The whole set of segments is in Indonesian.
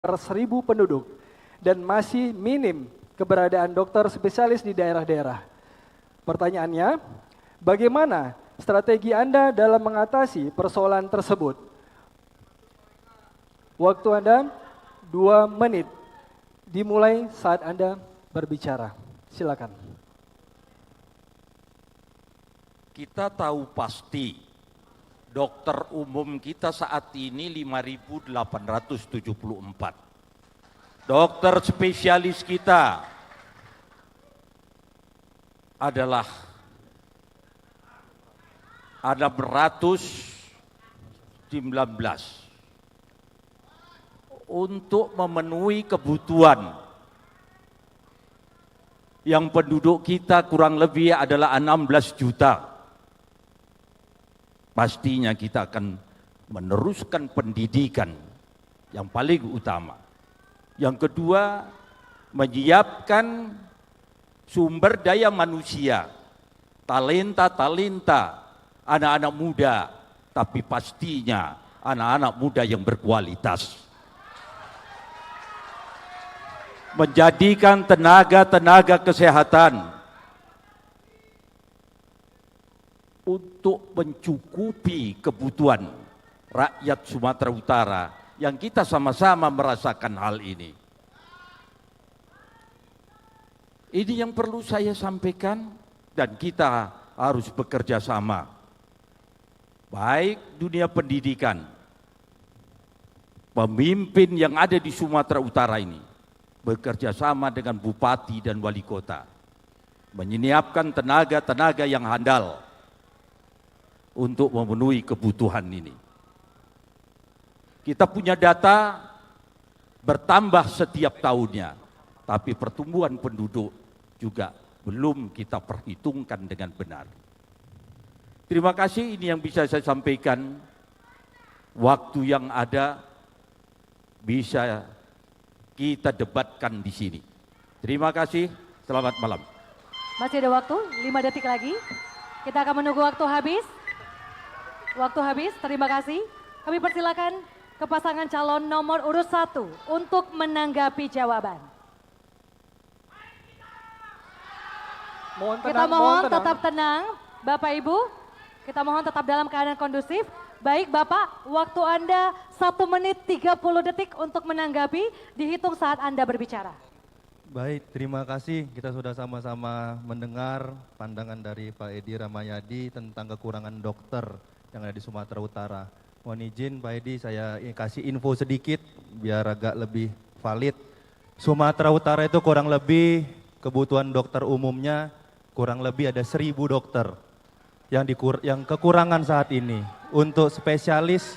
per 1.000 penduduk dan masih minim keberadaan dokter spesialis di daerah-daerah. Pertanyaannya, bagaimana strategi Anda dalam mengatasi persoalan tersebut? Waktu Anda 2 menit, dimulai saat Anda berbicara. Silakan. Kita tahu pasti dokter umum kita saat ini 5.874. Dokter spesialis kita adalah 619 untuk memenuhi kebutuhan yang penduduk kita kurang lebih adalah 16 juta. Pastinya kita akan meneruskan pendidikan yang paling utama. Yang kedua, menyiapkan sumber daya manusia, talenta-talenta, anak-anak muda, tapi pastinya anak-anak muda yang berkualitas. Menjadikan tenaga-tenaga kesehatan untuk mencukupi kebutuhan rakyat Sumatera Utara yang kita sama-sama merasakan hal ini. Ini yang perlu saya sampaikan dan kita harus bekerja sama. Baik dunia pendidikan, pemimpin yang ada di Sumatera Utara ini bekerja sama dengan bupati dan wali kota, menyiapkan tenaga-tenaga yang handal untuk memenuhi kebutuhan ini. Kita punya data bertambah setiap tahunnya, tapi pertumbuhan penduduk juga belum kita perhitungkan dengan benar. Terima kasih, ini yang bisa saya sampaikan. Waktu yang ada bisa kita debatkan di sini. Terima kasih, selamat malam. Masih ada waktu, 5 detik lagi. Kita akan menunggu waktu habis. Waktu habis, terima kasih. Kami persilakan ke pasangan calon nomor urut 1 untuk menanggapi jawaban. Kita mohon tetap tenang, Bapak Ibu. Kita mohon tetap dalam keadaan kondusif. Baik Bapak, waktu Anda 1 menit 30 detik untuk menanggapi, dihitung saat Anda berbicara. Baik, terima kasih. Kita sudah sama-sama mendengar pandangan dari Pak Edi Ramayadi tentang kekurangan dokter yang ada di Sumatera Utara. Mohon izin Pak Edi, saya kasih info sedikit biar agak lebih valid. Sumatera Utara itu kurang lebih kebutuhan dokter umumnya kurang lebih ada 1.000 dokter yang kekurangan saat ini. Untuk spesialis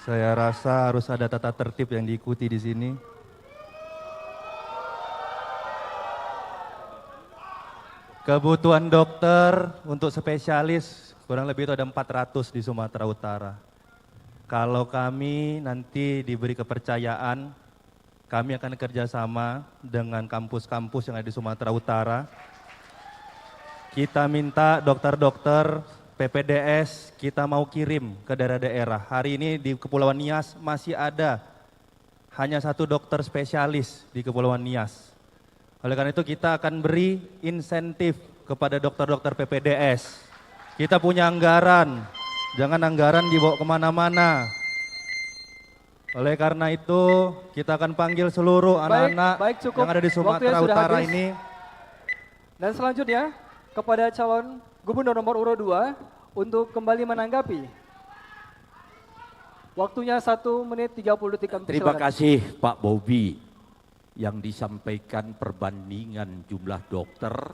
saya rasa harus ada tata tertib yang diikuti di sini. Kebutuhan dokter untuk spesialis kurang lebih itu ada 400 di Sumatera Utara. Kalau kami nanti diberi kepercayaan, kami akan kerjasama dengan kampus-kampus yang ada di Sumatera Utara. Kita minta dokter-dokter PPDS kita mau kirim ke daerah-daerah. Hari ini di Kepulauan Nias masih ada hanya 1 dokter spesialis di Kepulauan Nias. Oleh karena itu kita akan beri insentif kepada dokter-dokter PPDS. Kita punya anggaran, jangan anggaran dibawa kemana-mana. Oleh karena itu kita akan panggil seluruh anak-anak yang ada di Sumatera Utara ini. Dan selanjutnya kepada calon gubernur nomor urut 2 untuk kembali menanggapi. Waktunya 1 menit 30 detik. Terima kasih Pak Bobi yang disampaikan perbandingan jumlah dokter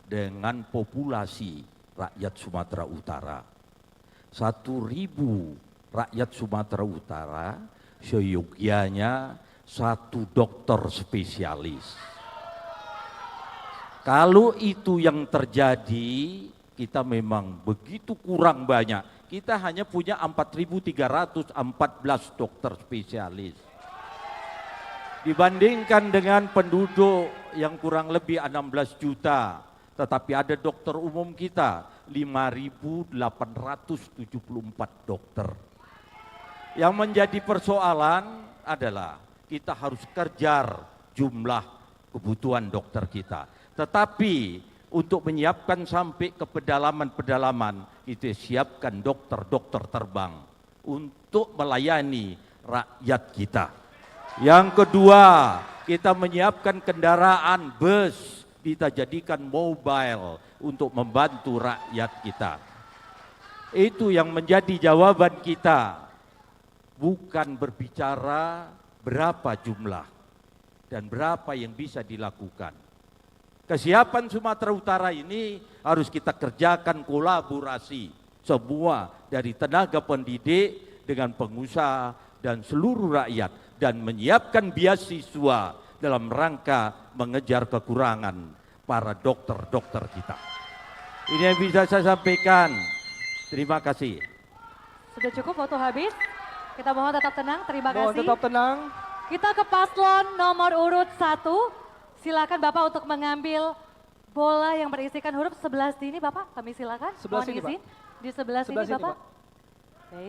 dengan populasi rakyat Sumatera Utara. 1.000 rakyat Sumatera Utara seyogyanya 1 dokter spesialis. Kalau itu yang terjadi, kita memang begitu kurang banyak. Kita hanya punya 4.314 dokter spesialis. Dibandingkan dengan penduduk yang kurang lebih 16 juta, tetapi ada dokter umum kita 5.874 dokter. Yang menjadi persoalan adalah kita harus kejar jumlah kebutuhan dokter kita. Tetapi untuk menyiapkan sampai ke pedalaman-pedalaman, kita siapkan dokter-dokter terbang untuk melayani rakyat kita. Yang kedua, kita menyiapkan kendaraan bus, kita jadikan mobile untuk membantu rakyat kita. Itu yang menjadi jawaban kita, bukan berbicara berapa jumlah dan berapa yang bisa dilakukan. Kesiapan Sumatera Utara ini harus kita kerjakan kolaborasi semua dari tenaga pendidik dengan pengusaha dan seluruh rakyat dan menyiapkan beasiswa dalam rangka mengejar kekurangan para dokter-dokter kita. Ini yang bisa saya sampaikan. Terima kasih. Sudah cukup, waktu habis. Kita mohon tetap tenang, terima Mohon kasih. tetap tenang. Kita ke paslon nomor urut 1. Silakan Bapak untuk mengambil bola yang berisikan huruf sebelah sini Bapak, kami silakan. Sebelah Mohon sini, izin. Di sebelah sini Sebelah sini, Bapak. Pak. Oke.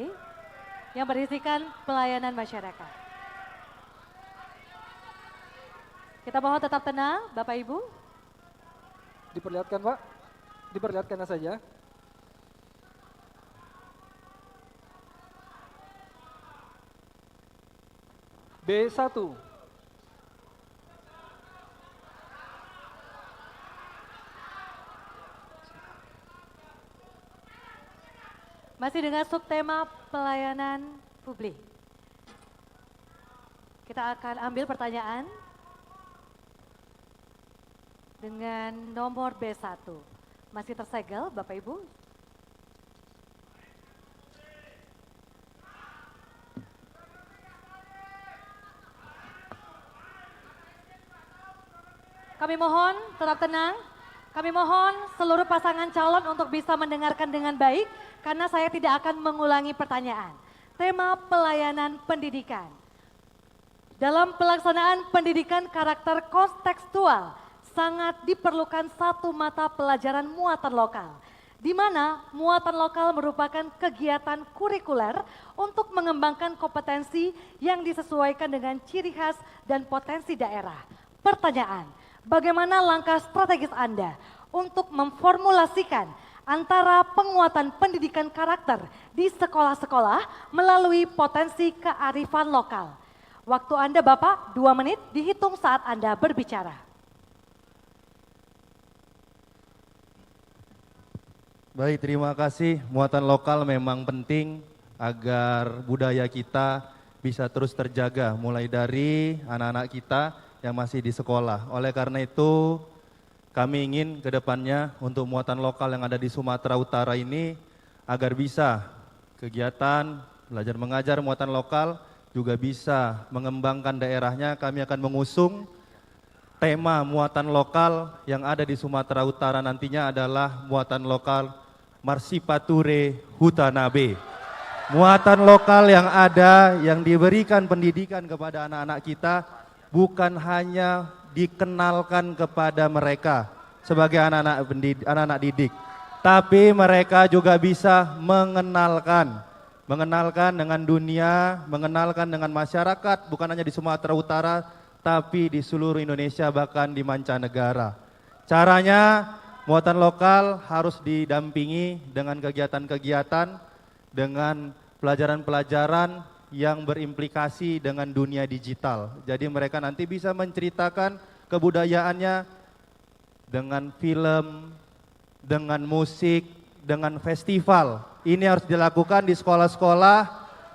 Yang berisikan pelayanan masyarakat. Kita mohon tetap tenang Bapak Ibu. Diperlihatkan Pak, diperlihatkan saja. B1. Masih dengan subtema pelayanan publik. Kita akan ambil pertanyaan dengan nomor B1. Masih tersegel Bapak Ibu. Kami mohon tetap tenang. Kami mohon seluruh pasangan calon untuk bisa mendengarkan dengan baik karena saya tidak akan mengulangi pertanyaan. Tema pelayanan pendidikan. Dalam pelaksanaan pendidikan karakter kontekstual sangat diperlukan satu mata pelajaran muatan lokal, di mana muatan lokal merupakan kegiatan kurikuler untuk mengembangkan kompetensi yang disesuaikan dengan ciri khas dan potensi daerah. Pertanyaan, bagaimana langkah strategis Anda untuk memformulasikan antara penguatan pendidikan karakter di sekolah-sekolah melalui potensi kearifan lokal? Waktu Anda Bapak 2 menit dihitung saat Anda berbicara. Baik, terima kasih. Muatan lokal memang penting agar budaya kita bisa terus terjaga mulai dari anak-anak kita yang masih di sekolah. Oleh karena itu, kami ingin ke depannya untuk muatan lokal yang ada di Sumatera Utara ini agar bisa kegiatan belajar mengajar muatan lokal juga bisa mengembangkan daerahnya. Kami akan mengusung tema muatan lokal yang ada di Sumatera Utara nantinya adalah muatan lokal Marsipature Hutanabe. Muatan lokal yang ada, yang diberikan pendidikan kepada anak-anak kita bukan hanya dikenalkan kepada mereka sebagai anak-anak didik, tapi mereka juga bisa mengenalkan dengan dunia, mengenalkan dengan masyarakat, bukan hanya di Sumatera Utara, tapi di seluruh Indonesia bahkan di mancanegara. Caranya, muatan lokal harus didampingi dengan kegiatan-kegiatan, dengan pelajaran-pelajaran yang berimplikasi dengan dunia digital. Jadi mereka nanti bisa menceritakan kebudayaannya dengan film, dengan musik, dengan festival. Ini harus dilakukan di sekolah-sekolah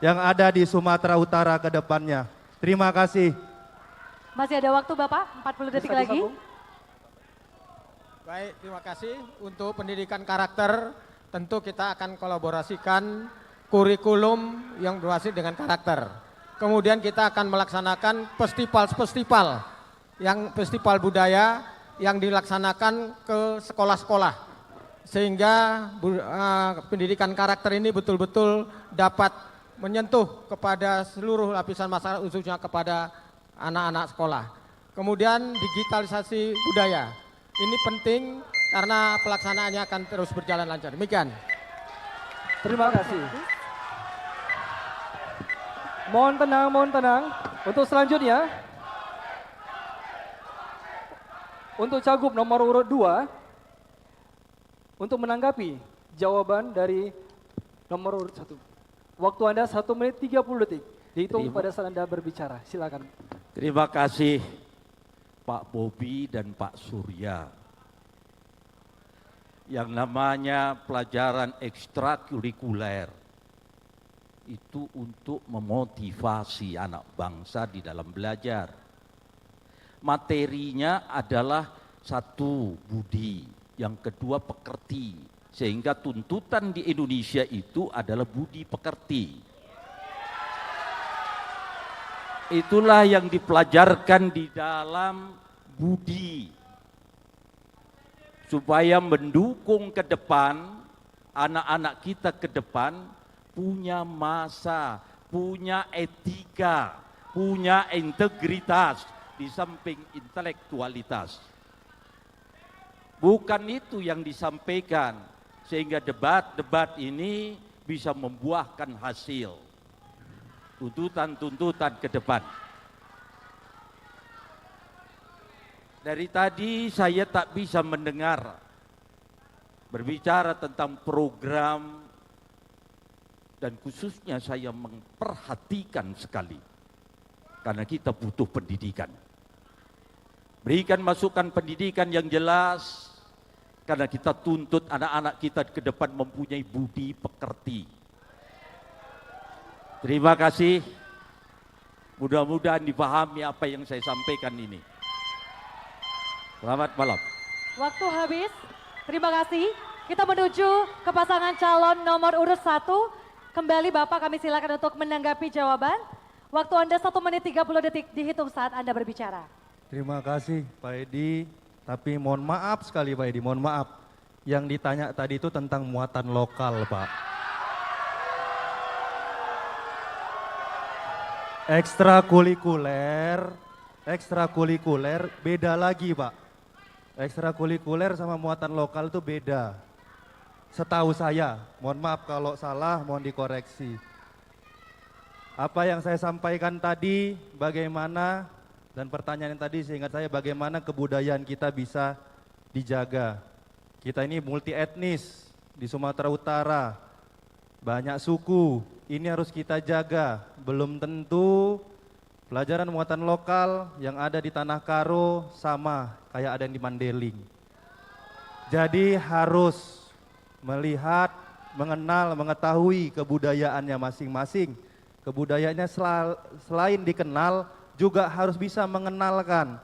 yang ada di Sumatera Utara ke depannya. Terima kasih. Masih ada waktu Bapak, 40 detik Bisa lagi. disambung. Baik, terima kasih. Untuk pendidikan karakter, tentu kita akan kolaborasikan kurikulum yang berbasis dengan karakter. Kemudian kita akan melaksanakan festival-festival, yang festival budaya yang dilaksanakan ke sekolah-sekolah. Sehingga pendidikan karakter ini betul-betul dapat menyentuh kepada seluruh lapisan masyarakat, khususnya kepada anak-anak sekolah. Kemudian digitalisasi budaya. Ini penting karena pelaksanaannya akan terus berjalan lancar. Demikian. Terima kasih. Mohon tenang, mohon tenang. Untuk selanjutnya, untuk cagup nomor urut 2, untuk menanggapi jawaban dari nomor urut 1. Waktu Anda 1 menit 30 detik. Dihitung pada saat Anda berbicara. Silakan. Terima kasih Pak Bobi dan Pak Surya. Yang namanya pelajaran ekstrakurikuler itu untuk memotivasi anak bangsa di dalam belajar. Materinya adalah satu, budi, yang kedua pekerti, sehingga tuntutan di Indonesia itu adalah budi pekerti. Itulah yang dipelajarkan di dalam budi, supaya mendukung ke depan, anak-anak kita ke depan punya masa, punya etika, punya integritas di samping intelektualitas. Bukan itu yang disampaikan, sehingga debat-debat ini bisa membuahkan hasil. Tuntutan-tuntutan ke depan. Dari tadi saya tak bisa mendengar berbicara tentang program, dan khususnya saya memperhatikan sekali karena kita butuh pendidikan. Berikan masukan pendidikan yang jelas karena kita tuntut anak-anak kita ke depan mempunyai budi pekerti. Terima kasih. Mudah-mudahan dipahami apa yang saya sampaikan ini. Selamat malam. Waktu habis. Terima kasih. Kita menuju ke pasangan calon nomor urut 1. Kembali Bapak kami silakan untuk menanggapi jawaban. Waktu Anda 1 menit 30 detik dihitung saat Anda berbicara. Terima kasih Pak Edi. Tapi mohon maaf sekali Pak Edi, mohon maaf. Yang ditanya tadi itu tentang muatan lokal Pak. Ekstrakurikuler beda lagi Pak. Ekstrakurikuler sama muatan lokal itu beda. Setahu saya, mohon maaf kalau salah, mohon dikoreksi. Apa yang saya sampaikan tadi, bagaimana, dan pertanyaan yang tadi seingat saya bagaimana kebudayaan kita bisa dijaga. Kita ini multi etnis di Sumatera Utara, banyak suku, ini harus kita jaga. Belum tentu pelajaran muatan lokal yang ada di Tanah Karo sama kayak ada yang di Mandeling. Jadi harus melihat, mengenal, mengetahui kebudayaannya masing-masing. Kebudayaannya selain dikenal juga harus bisa mengenalkan.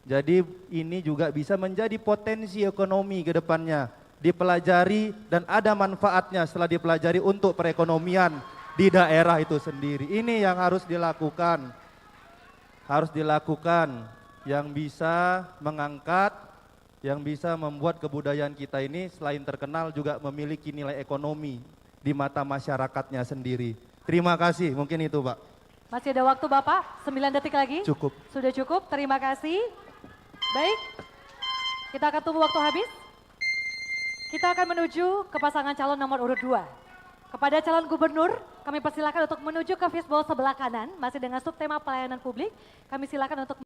Jadi ini juga bisa menjadi potensi ekonomi ke depannya. Dipelajari dan ada manfaatnya setelah dipelajari untuk perekonomian di daerah itu sendiri. Ini yang harus dilakukan. Harus dilakukan yang bisa mengangkat, yang bisa membuat kebudayaan kita ini selain terkenal juga memiliki nilai ekonomi di mata masyarakatnya sendiri. Terima kasih, mungkin itu Pak. Masih ada waktu Bapak, 9 detik lagi. Cukup. Sudah cukup, terima kasih. Baik, kita akan tunggu waktu habis. Kita akan menuju ke pasangan calon nomor urut 2. Kepada calon gubernur, kami persilakan untuk menuju ke fishbowl sebelah kanan, masih dengan subtema pelayanan publik. Kami silakan untuk